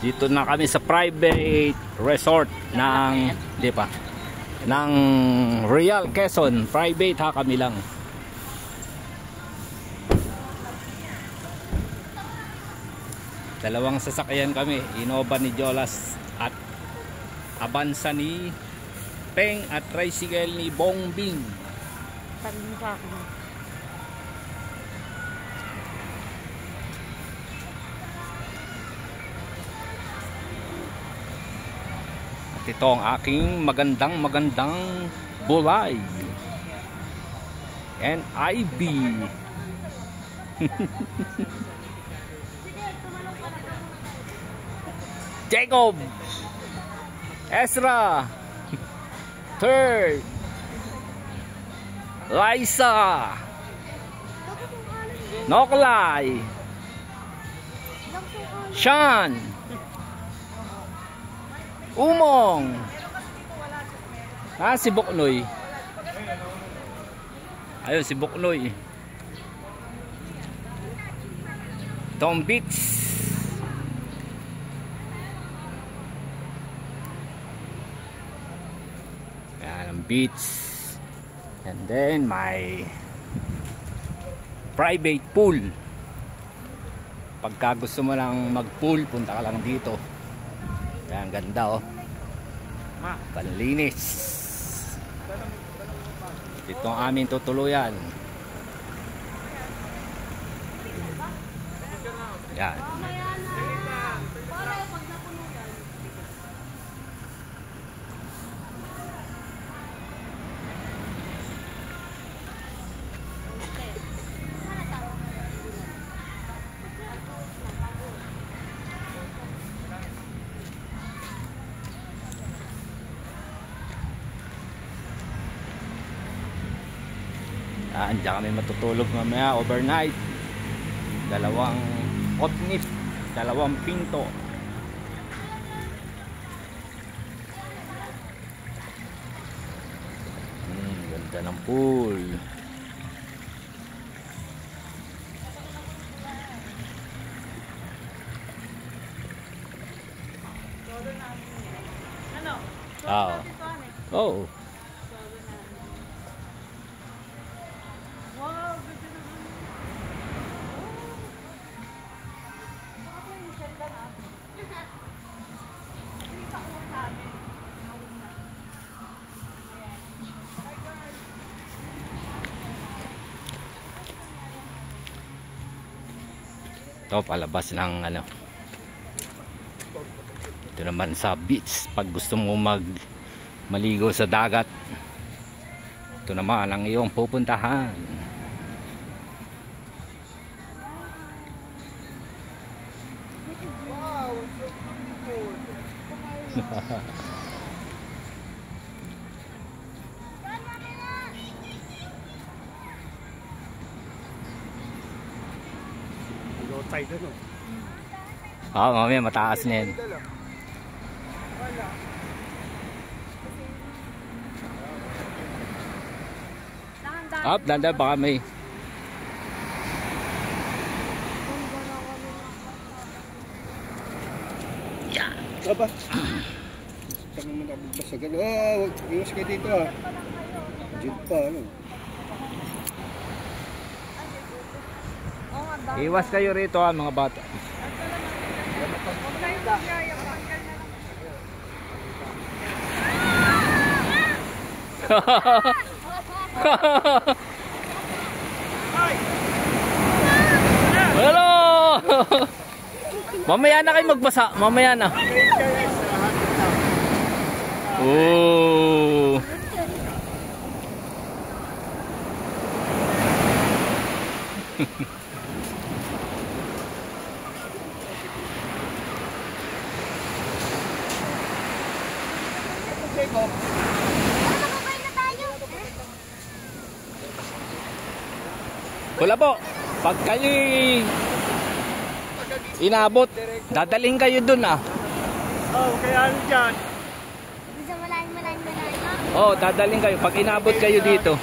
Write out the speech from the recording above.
Dito na kami sa private resort ng, di pa, ng Real Quezon. Private ha, kami lang. Dalawang sasakyan kami, Innova ni Jolas at Avanza ni Peng at tricycle ni Bongbing. At ito ang aking magandang bulay. And Ivy. Jacob, Ezra, Third, Liza, Noklay, Sean, Umong, si Buknoy. Ayun si Buknoy. Tom Beats. Beach, and then my private pool. Pagka gusto mo lang mag pool, punta ka lang dito. Kaya ang ganda, oh, panlinis. Ito ang aming tutuluyan. Yan. Diyan kami matutulog mamaya overnight. Dalawang otnip, dalawang pinto. Ganda ng pool. Oh. Ito palabas ng ano. Ito naman sa beach pag gusto mo maligo sa dagat. Ito naman ang iyong pupuntahan. Mamaya mataas na yan. Dandan baka may Aba. Saan mo nakabasagan? Iwas kayo dito ah. Diyan pa ano. Iwas kayo rito mga bata. Hello. Mamaya na kayo magbasa, mamaya na. Oh. Wala po. Pag kayo inabot, dadaling kayo dun ah. Kaya ano dyan? Bisa malalim. Dadaling kayo. Pag inabot kayo dito.